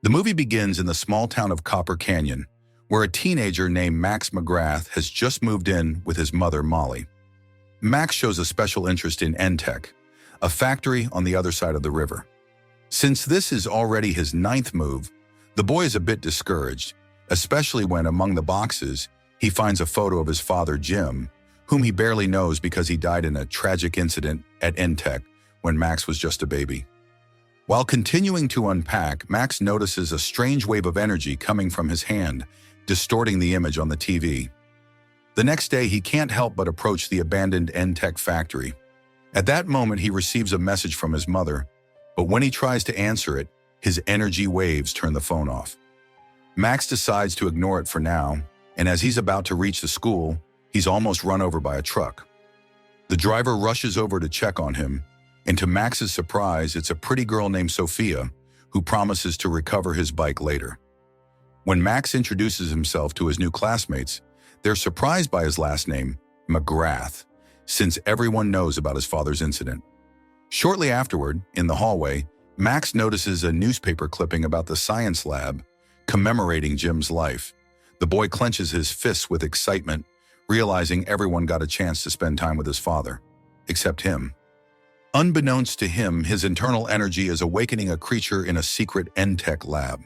The movie begins in the small town of Copper Canyon, where a teenager named Max McGrath has just moved in with his mother, Molly. Max shows a special interest in N-Tech, a factory on the other side of the river. Since this is already his 9th move, the boy is a bit discouraged, especially when among the boxes he finds a photo of his father, Jim, whom he barely knows because he died in a tragic incident at N-Tech when Max was just a baby. While continuing to unpack, Max notices a strange wave of energy coming from his hand, distorting the image on the TV. The next day, he can't help but approach the abandoned N-Tech factory. At that moment, he receives a message from his mother, but when he tries to answer it, his energy waves turn the phone off. Max decides to ignore it for now, and as he's about to reach the school, he's almost run over by a truck. The driver rushes over to check on him, and to Max's surprise, it's a pretty girl named Sophia who promises to recover his bike later. When Max introduces himself to his new classmates, they're surprised by his last name, McGrath, since everyone knows about his father's incident. Shortly afterward, in the hallway, Max notices a newspaper clipping about the science lab commemorating Jim's life. The boy clenches his fists with excitement, realizing everyone got a chance to spend time with his father, except him. Unbeknownst to him, his internal energy is awakening a creature in a secret N-Tech lab.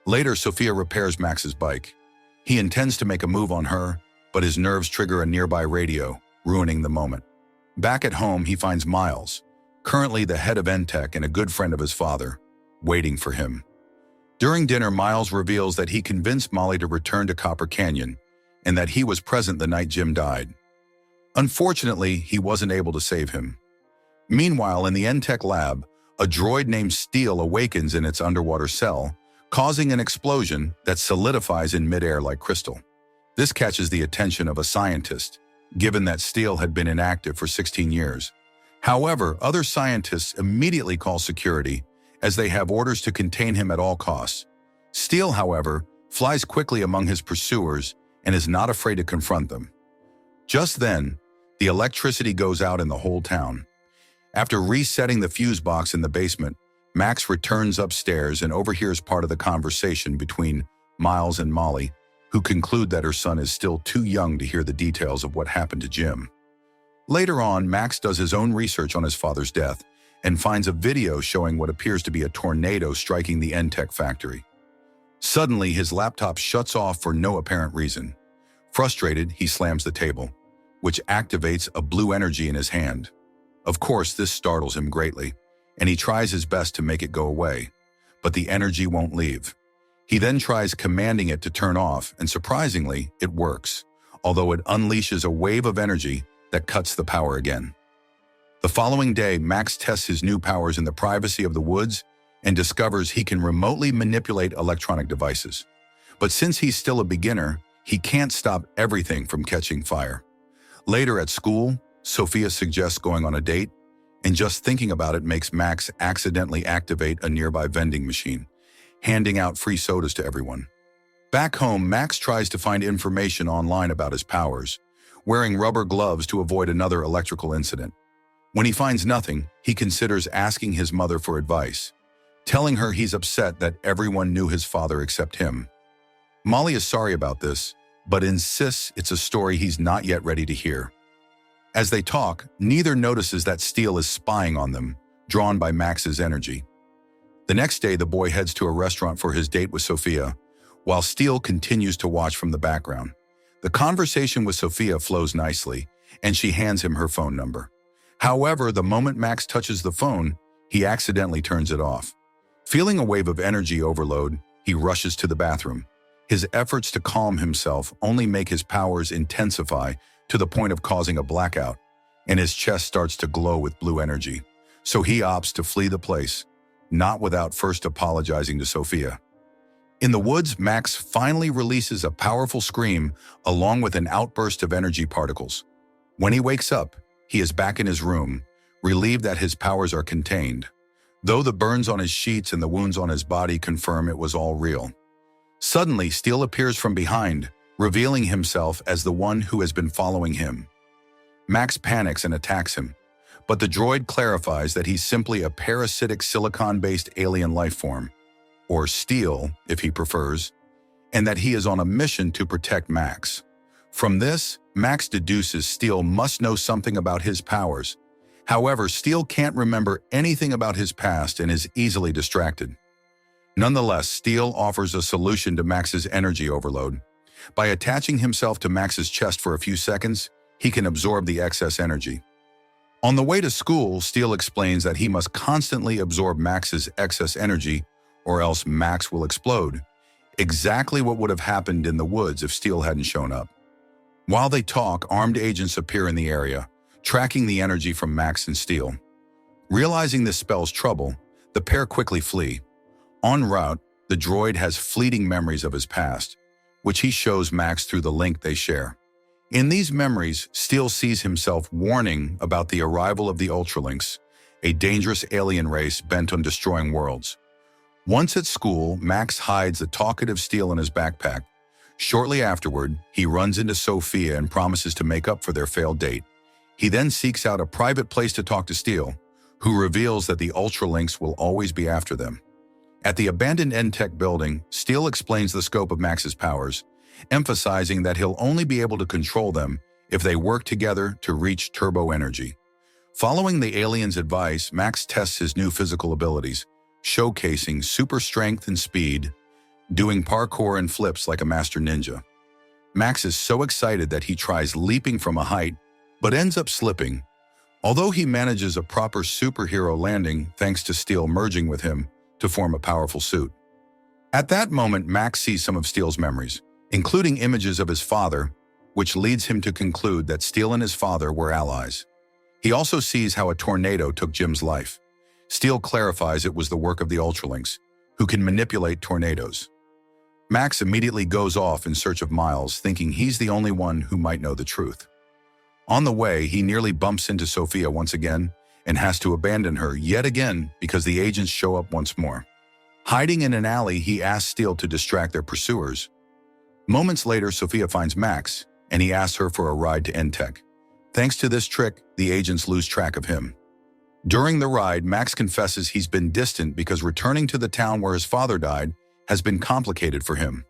Later, Sophia repairs Max's bike. He intends to make a move on her, but his nerves trigger a nearby radio, ruining the moment. Back at home, he finds Miles, currently the head of N-Tech and a good friend of his father, waiting for him. During dinner, Miles reveals that he convinced Molly to return to Copper Canyon and that he was present the night Jim died. Unfortunately, he wasn't able to save him. Meanwhile, in the N-Tech lab, a droid named Steel awakens in its underwater cell, causing an explosion that solidifies in midair like crystal. This catches the attention of a scientist, given that Steel had been inactive for 16 years. However, other scientists immediately call security, as they have orders to contain him at all costs. Steel, however, flies quickly among his pursuers and is not afraid to confront them. Just then, the electricity goes out in the whole town. After resetting the fuse box in the basement, Max returns upstairs and overhears part of the conversation between Miles and Molly, who conclude that her son is still too young to hear the details of what happened to Jim. Later on, Max does his own research on his father's death and finds a video showing what appears to be a tornado striking the N-Tech factory. Suddenly, his laptop shuts off for no apparent reason. Frustrated, he slams the table, which activates a blue energy in his hand. Of course, this startles him greatly, and he tries his best to make it go away, but the energy won't leave. He then tries commanding it to turn off, and surprisingly, it works, although it unleashes a wave of energy that cuts the power again. The following day, Max tests his new powers in the privacy of the woods and discovers he can remotely manipulate electronic devices. But since he's still a beginner, he can't stop everything from catching fire. Later at school, Sophia suggests going on a date, and just thinking about it makes Max accidentally activate a nearby vending machine, handing out free sodas to everyone. Back home, Max tries to find information online about his powers, wearing rubber gloves to avoid another electrical incident. When he finds nothing, he considers asking his mother for advice, telling her he's upset that everyone knew his father except him. Molly is sorry about this, but insists it's a story he's not yet ready to hear. As they talk, neither notices that Steel is spying on them, drawn by Max's energy. The next day, the boy heads to a restaurant for his date with Sophia, while Steel continues to watch from the background. The conversation with Sophia flows nicely, and she hands him her phone number. However, the moment Max touches the phone, he accidentally turns it off. Feeling a wave of energy overload, he rushes to the bathroom. His efforts to calm himself only make his powers intensify to the point of causing a blackout, and his chest starts to glow with blue energy. So he opts to flee the place, not without first apologizing to Sophia. In the woods, Max finally releases a powerful scream along with an outburst of energy particles. When he wakes up, he is back in his room, relieved that his powers are contained, though the burns on his sheets and the wounds on his body confirm it was all real. Suddenly, Steel appears from behind, revealing himself as the one who has been following him. Max panics and attacks him, but the droid clarifies that he's simply a parasitic silicon-based alien life form. or Steele if he prefers, and that he is on a mission to protect Max. From this, Max deduces Steele must know something about his powers. However, Steele can't remember anything about his past and is easily distracted. Nonetheless, Steele offers a solution to Max's energy overload. By attaching himself to Max's chest for a few seconds, he can absorb the excess energy. On the way to school, Steele explains that he must constantly absorb Max's excess energy or else Max will explode. Exactly what would have happened in the woods if Steele hadn't shown up. While they talk, armed agents appear in the area, tracking the energy from Max and Steele. Realizing this spells trouble, the pair quickly flee. En route, the droid has fleeting memories of his past, which he shows Max through the link they share. In these memories, Steele sees himself warning about the arrival of the Ultralinks, a dangerous alien race bent on destroying worlds. Once at school, Max hides the talkative Steele in his backpack. Shortly afterward, he runs into Sophia and promises to make up for their failed date. He then seeks out a private place to talk to Steele, who reveals that the Ultralinks will always be after them. At the abandoned N-Tech building, Steele explains the scope of Max's powers, emphasizing that he'll only be able to control them if they work together to reach turbo energy. Following the alien's advice, Max tests his new physical abilities, showcasing super strength and speed, doing parkour and flips like a master ninja. Max is so excited that he tries leaping from a height, but ends up slipping. Although he manages a proper superhero landing thanks to Steele merging with him to form a powerful suit. At that moment, Max sees some of Steele's memories, including images of his father, which leads him to conclude that Steele and his father were allies. He also sees how a tornado took Jim's life. Steele clarifies it was the work of the Ultralinks, who can manipulate tornadoes. Max immediately goes off in search of Miles, thinking he's the only one who might know the truth. On the way, he nearly bumps into Sophia once again and has to abandon her yet again because the agents show up once more. Hiding in an alley, he asks Steele to distract their pursuers. Moments later, Sophia finds Max, and he asks her for a ride to N-Tech. Thanks to this trick, the agents lose track of him. During the ride, Max confesses he's been distant because returning to the town where his father died has been complicated for him.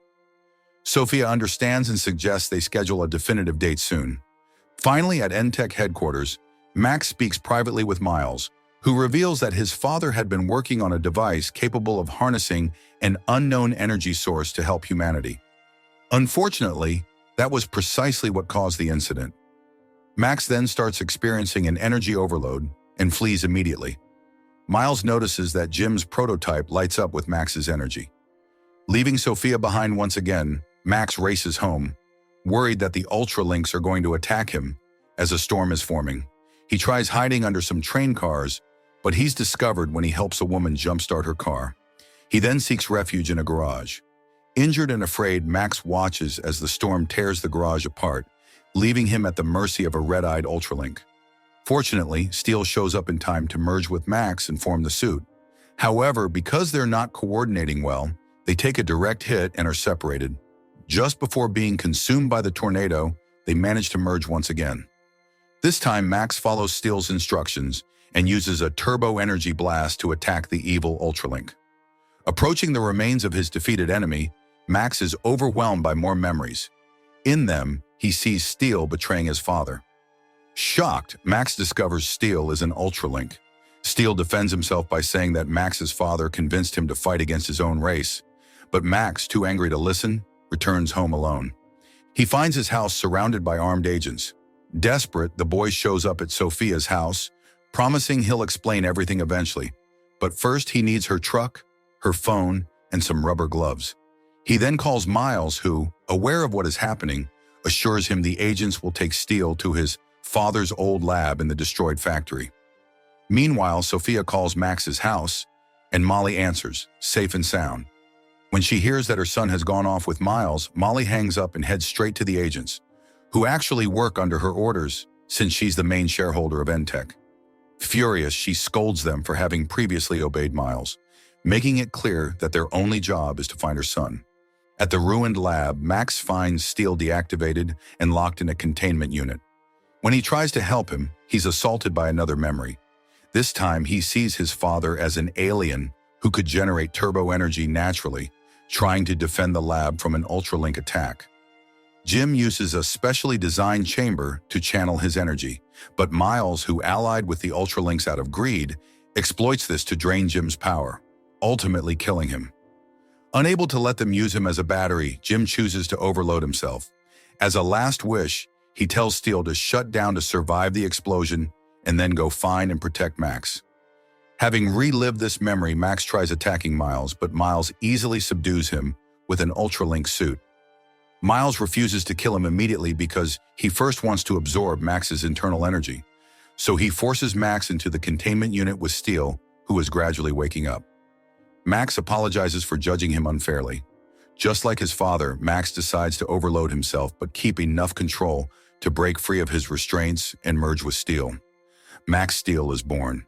Sophia understands and suggests they schedule a definitive date soon. Finally, at N-Tech headquarters, Max speaks privately with Miles, who reveals that his father had been working on a device capable of harnessing an unknown energy source to help humanity. Unfortunately, that was precisely what caused the incident. Max then starts experiencing an energy overload and flees immediately. Miles notices that Jim's prototype lights up with Max's energy. Leaving Sophia behind once again, Max races home, worried that the Ultralinks are going to attack him as a storm is forming. He tries hiding under some train cars, but he's discovered when he helps a woman jumpstart her car. He then seeks refuge in a garage. Injured and afraid, Max watches as the storm tears the garage apart, leaving him at the mercy of a red-eyed Ultralink. Fortunately, Steele shows up in time to merge with Max and form the suit. However, because they're not coordinating well, they take a direct hit and are separated. Just before being consumed by the tornado, they manage to merge once again. This time, Max follows Steele's instructions and uses a turbo energy blast to attack the evil Ultralink. Approaching the remains of his defeated enemy, Max is overwhelmed by more memories. In them, he sees Steele betraying his father. Shocked, Max discovers Steele is an Ultralink. Steele defends himself by saying that Max's father convinced him to fight against his own race, but Max, too angry to listen, returns home alone. He finds his house surrounded by armed agents. Desperate, the boy shows up at Sophia's house, promising he'll explain everything eventually. But first, he needs her truck, her phone, and some rubber gloves. He then calls Miles, who, aware of what is happening, assures him the agents will take Steele to his father's old lab in the destroyed factory. Meanwhile, Sophia calls Max's house, and Molly answers, safe and sound. When she hears that her son has gone off with Miles, Molly hangs up and heads straight to the agents, who actually work under her orders since she's the main shareholder of N-Tech. Furious, she scolds them for having previously obeyed Miles, making it clear that their only job is to find her son. At the ruined lab, Max finds Steele deactivated and locked in a containment unit. When he tries to help him, he's assaulted by another memory. This time, he sees his father as an alien who could generate turbo energy naturally, trying to defend the lab from an Ultralink attack. Jim uses a specially designed chamber to channel his energy, but Miles, who allied with the Ultralinks out of greed, exploits this to drain Jim's power, ultimately killing him. Unable to let them use him as a battery, Jim chooses to overload himself. As a last wish, he tells Steel to shut down to survive the explosion and then go find and protect Max. Having relived this memory, Max tries attacking Miles, but Miles easily subdues him with an Ultralink suit. Miles refuses to kill him immediately because he first wants to absorb Max's internal energy. So he forces Max into the containment unit with Steel, who is gradually waking up. Max apologizes for judging him unfairly. Just like his father, Max decides to overload himself but keep enough control to break free of his restraints and merge with Steel. Max Steel is born.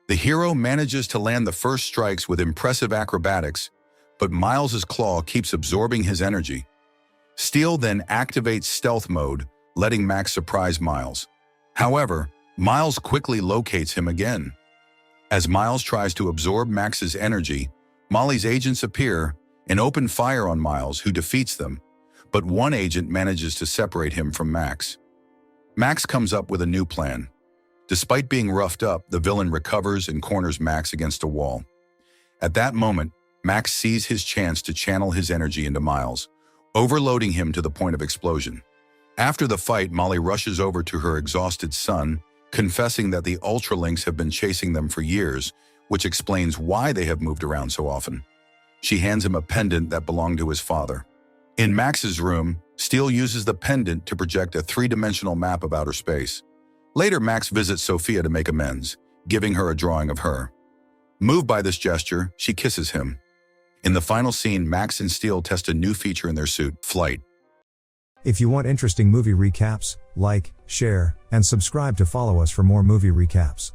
The hero manages to land the first strikes with impressive acrobatics, but Miles's claw keeps absorbing his energy. Steel then activates stealth mode, letting Max surprise Miles. However, Miles quickly locates him again. As Miles tries to absorb Max's energy, Molly's agents appear and open fire on Miles, who defeats them, but one agent manages to separate him from Max. Max comes up with a new plan. Despite being roughed up, the villain recovers and corners Max against a wall. At that moment, Max sees his chance to channel his energy into Miles, overloading him to the point of explosion. After the fight, Molly rushes over to her exhausted son, confessing that the Ultralinks have been chasing them for years, which explains why they have moved around so often. She hands him a pendant that belonged to his father. In Max's room, Steel uses the pendant to project a three-dimensional map of outer space. Later, Max visits Sophia to make amends, giving her a drawing of her. Moved by this gesture, she kisses him. In the final scene, Max and Steel test a new feature in their suit, flight. If you want interesting movie recaps, like, share, and subscribe to follow us for more movie recaps.